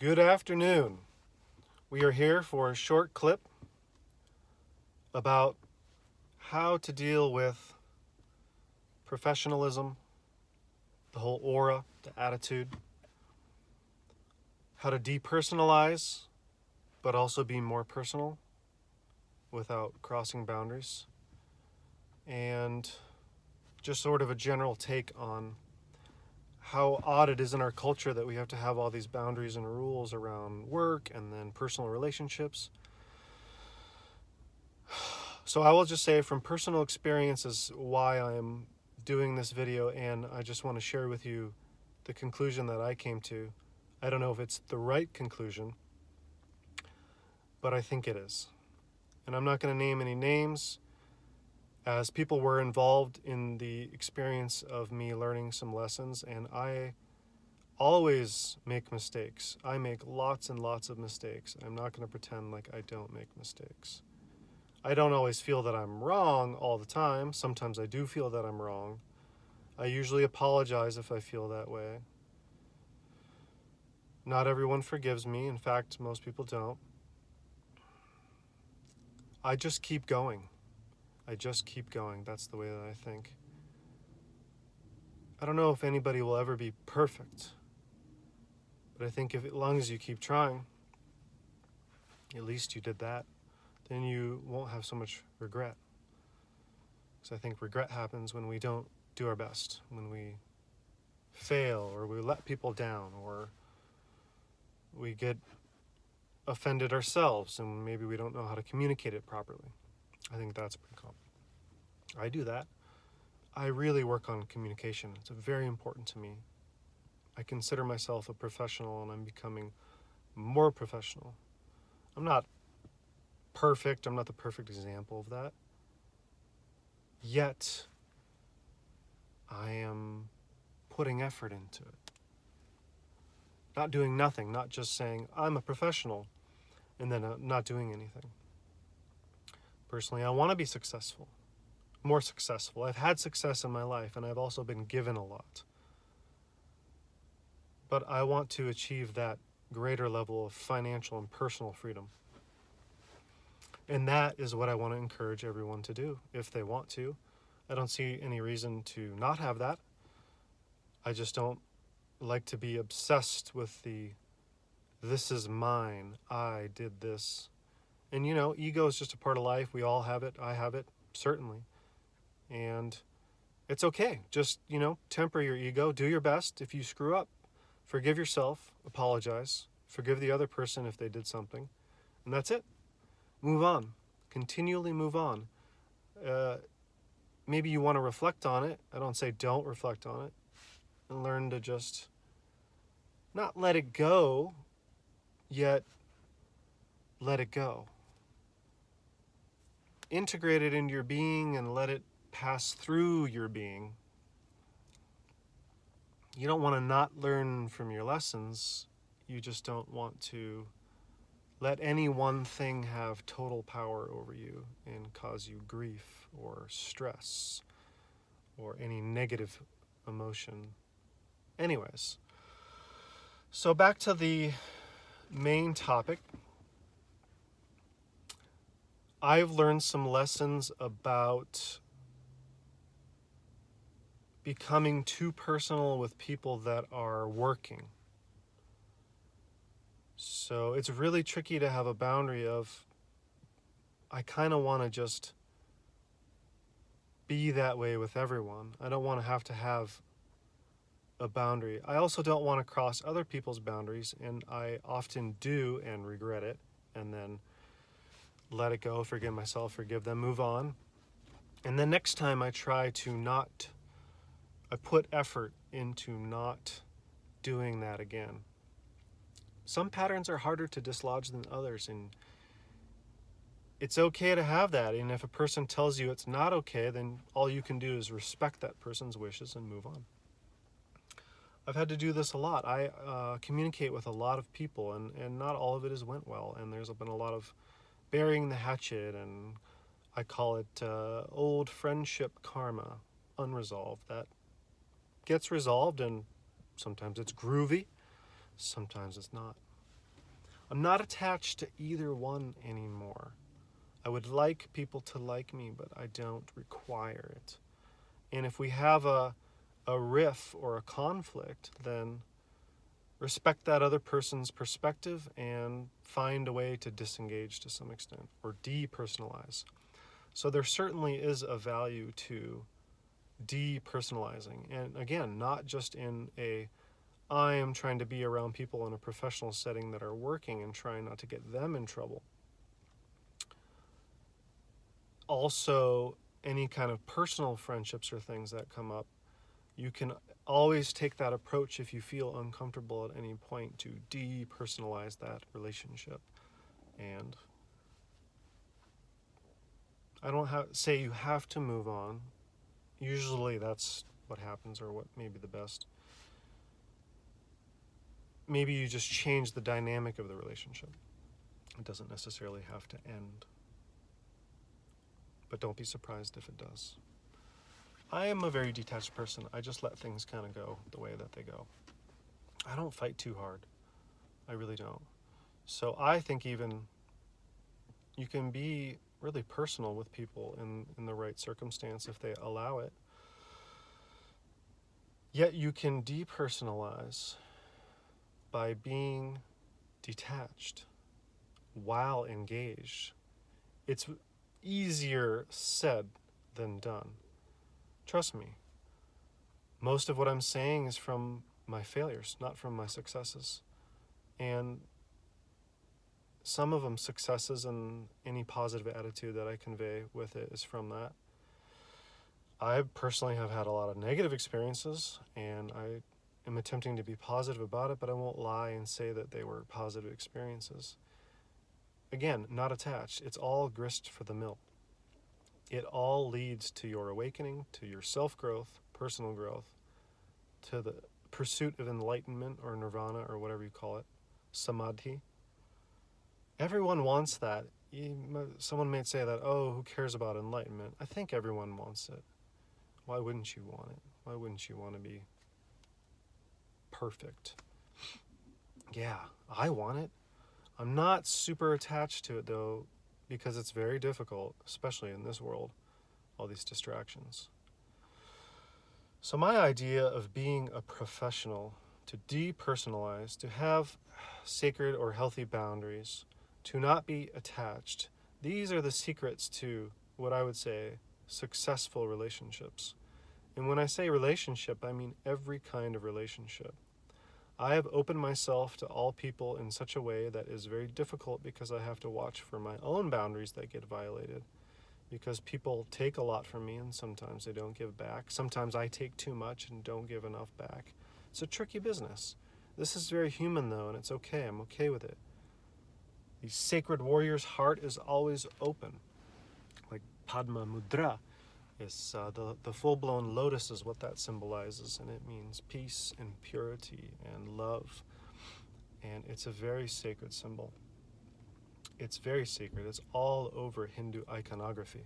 Good afternoon. We are here for a short clip about how to deal with professionalism, the whole aura, the attitude, how to depersonalize, but also be more personal without crossing boundaries, and just sort of a general take on how odd it is in our culture that we have to have all these boundaries and rules around work and then personal relationships. So I will just say from personal experience is why I'm doing this video, and I just want to share with you the conclusion that I came to. I don't know if it's the right conclusion, but I think it is. And I'm not going to name any names, as people were involved in the experience of me learning some lessons, and I always make mistakes. I make lots and lots of mistakes. I'm not going to pretend like I don't make mistakes. I don't always feel that I'm wrong all the time. Sometimes I do feel that I'm wrong. I usually apologize if I feel that way. Not everyone forgives me. In fact, most people don't. I just keep going. That's the way that I think. I don't know if anybody will ever be perfect, but I think as long as you keep trying, at least you did that, then you won't have so much regret. Because I think regret happens when we don't do our best, when we fail, or we let people down, or we get offended ourselves and maybe we don't know how to communicate it properly. I think that's pretty common. I do that. I really work on communication. It's very important to me. I consider myself a professional, and I'm becoming more professional. I'm not perfect. I'm not the perfect example of that. Yet, I am putting effort into it. Not doing nothing, not just saying, I'm a professional, and then not doing anything. Personally, I want to be successful, more successful. I've had success in my life, and I've also been given a lot. But I want to achieve that greater level of financial and personal freedom. And that is what I want to encourage everyone to do, if they want to. I don't see any reason to not have that. I just don't like to be obsessed with this is mine, I did this. And ego is just a part of life. We all have it. I have it, certainly. And it's okay. Just, temper your ego. Do your best. If you screw up, forgive yourself, apologize, forgive the other person if they did something, and that's it. Move on. Continually move on. Maybe you want to reflect on it. I don't say don't reflect on it. And learn to just not let it go, yet let it go. Integrate it into your being and let it pass through your being. You don't want to not learn from your lessons. You just don't want to let any one thing have total power over you and cause you grief or stress or any negative emotion. Anyways, so back to the main topic. I've learned some lessons about becoming too personal with people that are working. So it's really tricky to have a boundary of, I kind of want to just be that way with everyone. I don't want to have a boundary. I also don't want to cross other people's boundaries, and I often do and regret it, and then let it go, forgive myself, forgive them, move on. And then next time I try to I put effort into not doing that again. Some patterns are harder to dislodge than others, and it's okay to have that. And if a person tells you it's not okay, then all you can do is respect that person's wishes and move on. I've had to do this a lot. I communicate with a lot of people, and not all of it has went well, and there's been a lot of burying the hatchet, and I call it old friendship karma, unresolved. That gets resolved, and sometimes it's groovy, sometimes it's not. I'm not attached to either one anymore. I would like people to like me, but I don't require it. And if we have a riff or a conflict, then respect that other person's perspective and find a way to disengage to some extent or depersonalize. So there certainly is a value to depersonalizing. And again, not just in a I am trying to be around people in a professional setting that are working and trying not to get them in trouble. Also, any kind of personal friendships or things that come up, you can always take that approach if you feel uncomfortable at any point to depersonalize that relationship. And I don't say you have to move on. Usually that's what happens, or what may be the best. Maybe you just change the dynamic of the relationship. It doesn't necessarily have to end. But don't be surprised if it does. I am a very detached person. I just let things kind of go the way that they go. I don't fight too hard. I really don't. So I think even you can be really personal with people in the right circumstance if they allow it. Yet you can depersonalize by being detached while engaged. It's easier said than done. Trust me. Most of what I'm saying is from my failures, not from my successes. And some of them successes, and any positive attitude that I convey with it is from that. I personally have had a lot of negative experiences, and I am attempting to be positive about it, but I won't lie and say that they were positive experiences. Again, not attached. It's all grist for the mill. It all leads to your awakening, to your self-growth, personal growth, to the pursuit of enlightenment or nirvana or whatever you call it, samadhi. Everyone wants that. Someone may say that, oh, who cares about enlightenment? I think everyone wants it. Why wouldn't you want it? Why wouldn't you want to be perfect? Yeah, I want it. I'm not super attached to it, though, because it's very difficult, especially in this world, all these distractions. So my idea of being a professional, to depersonalize, to have sacred or healthy boundaries, to not be attached, these are the secrets to what I would say successful relationships. And when I say relationship, I mean every kind of relationship. I have opened myself to all people in such a way that is very difficult because I have to watch for my own boundaries that get violated. Because people take a lot from me and sometimes they don't give back. Sometimes I take too much and don't give enough back. It's a tricky business. This is very human though, and it's okay. I'm okay with it. The sacred warrior's heart is always open. Like Padma Mudra is the full-blown lotus is what that symbolizes, and it means peace and purity and love. And it's a very sacred symbol. It's very sacred. It's all over Hindu iconography.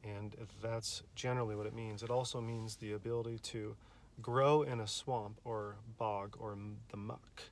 And that's generally what it means. It also means the ability to grow in a swamp or bog, or the muck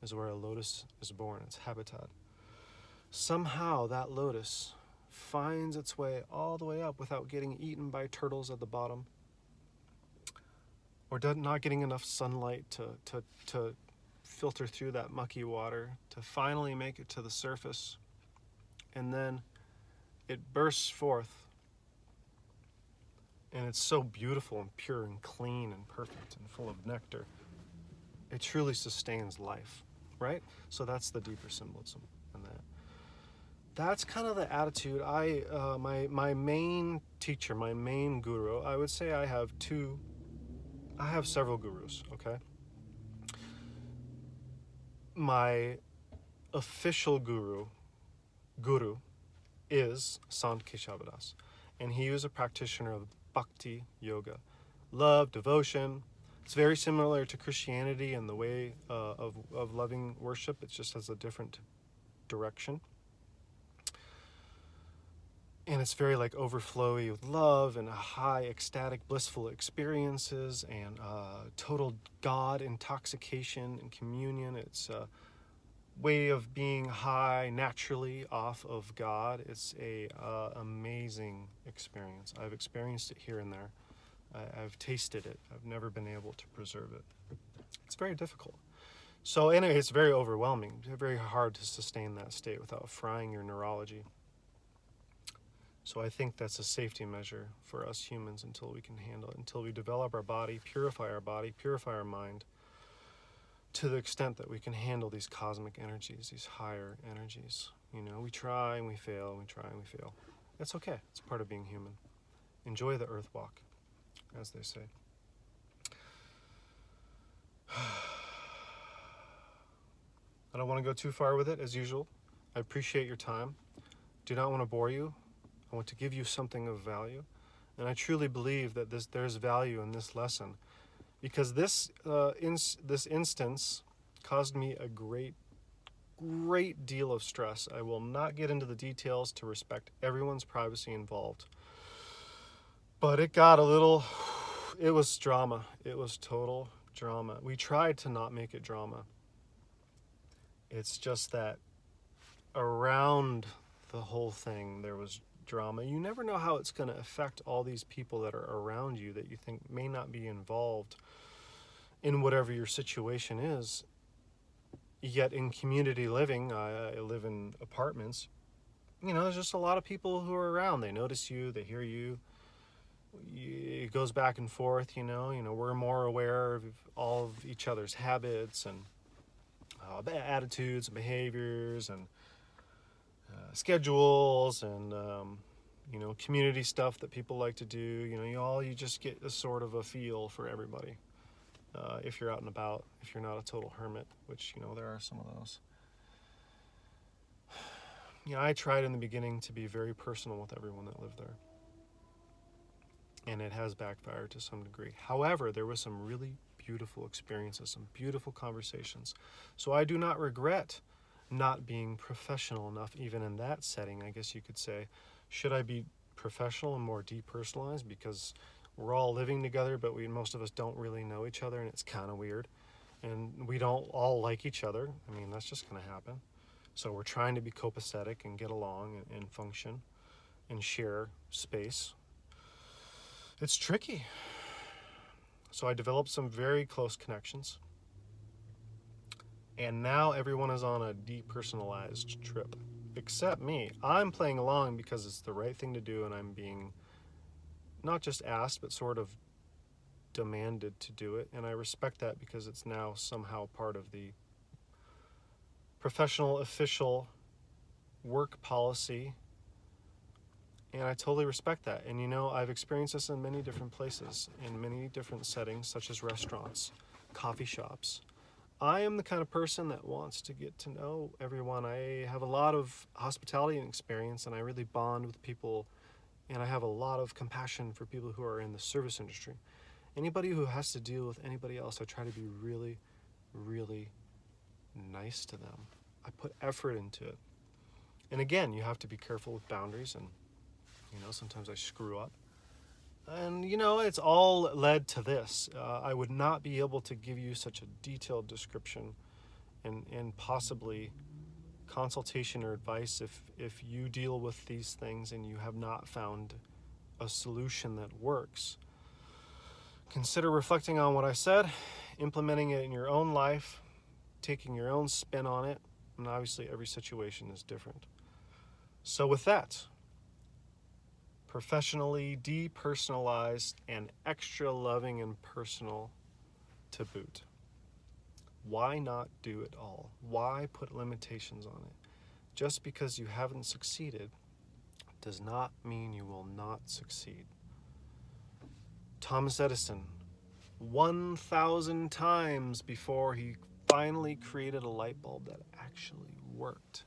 is where a lotus is born, its habitat. Somehow that lotus finds its way all the way up without getting eaten by turtles at the bottom, or not getting enough sunlight to filter through that mucky water to finally make it to the surface. And then it bursts forth, and it's so beautiful and pure and clean and perfect and full of nectar. It truly sustains life, right? So that's the deeper symbolism in that. That's kind of the attitude. My main teacher, my main guru, I would say I have several gurus, okay? My official guru is Sant Kesavadas, and he was a practitioner of bhakti yoga, love, devotion. It's very similar to Christianity and the way of loving worship. It just has a different direction. And it's very like overflowy with love and high ecstatic blissful experiences and total God intoxication and communion. It's way of being high naturally off of God. It's a amazing experience. I've experienced it here and there. I've tasted it. I've never been able to preserve it. It's very difficult. So anyway, it's very overwhelming. It's very hard to sustain that state without frying your neurology. So I think that's a safety measure for us humans until we can handle it, until we develop our body, purify our mind, to the extent that we can handle these cosmic energies, these higher energies. You know, we try and we fail, we try and we fail. That's okay. It's part of being human. Enjoy the earth walk, as they say. I don't want to go too far with it, as usual. I appreciate your time. Do not want to bore you. I want to give you something of value. And I truly believe that there's value in this lesson, because this instance caused me a great deal of stress. I will not get into the details to respect everyone's privacy involved. But it was drama. It was total drama. We tried to not make it drama. It's just that around the whole thing there was drama. You never know how it's going to affect all these people that are around you that you think may not be involved in whatever your situation is. Yet in community living, I live in apartments, you know, there's just a lot of people who are around. They notice you, they hear you. It goes back and forth, you know, we're more aware of all of each other's habits and attitudes and behaviors and schedules and community stuff that people like to do. You just get a sort of a feel for everybody if you're out and about, if you're not a total hermit, which there are some of those. I tried in the beginning to be very personal with everyone that lived there, and it has backfired to some degree. However, there was some really beautiful experiences, some beautiful conversations. So I do not regret not being professional enough, even in that setting, I guess you could say. Should I be professional and more depersonalized, because we're all living together, but most of us don't really know each other, and it's kind of weird, and we don't all like each other. I mean, that's just going to happen. So we're trying to be copacetic and get along and function and share space. It's tricky. So I developed some very close connections. And now everyone is on a depersonalized trip, except me. I'm playing along because it's the right thing to do, and I'm being not just asked, but sort of demanded to do it. And I respect that, because it's now somehow part of the professional, official work policy. And I totally respect that. And I've experienced this in many different places, in many different settings, such as restaurants, coffee shops. I am the kind of person that wants to get to know everyone. I have a lot of hospitality and experience, and I really bond with people, and I have a lot of compassion for people who are in the service industry. Anybody who has to deal with anybody else, I try to be really, really nice to them. I put effort into it. And again, you have to be careful with boundaries, and sometimes I screw up. And it's all led to this. I would not be able to give you such a detailed description and possibly consultation or advice if you deal with these things and you have not found a solution that works. Consider reflecting on what I said, implementing it in your own life, taking your own spin on it, and obviously every situation is different. So with that, professionally depersonalized and extra loving and personal to boot. Why not do it all? Why put limitations on it? Just because you haven't succeeded does not mean you will not succeed. Thomas Edison, 1,000 times before he finally created a light bulb that actually worked.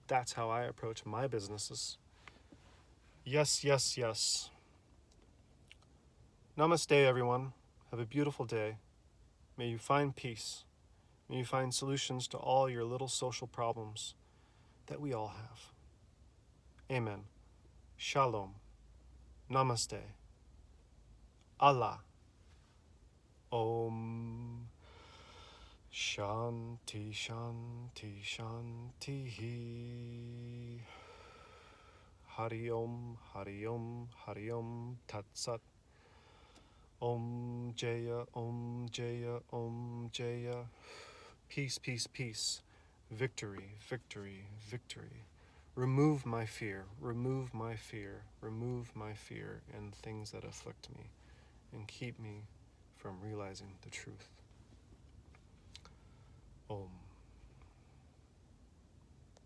That's how I approach my businesses. Yes, yes, yes. Namaste, everyone. Have a beautiful day. May you find peace. May you find solutions to all your little social problems that we all have. Amen. Shalom. Namaste. Allah. Om Shanti, Shanti, Shanti. Hari Om, Hari Om, Hari Om, Tat Sat. Om Jaya, Om Jaya, Om Jaya. Peace, peace, peace. Victory, victory, victory. Remove my fear, remove my fear, remove my fear and things that afflict me, and keep me from realizing the truth. Om.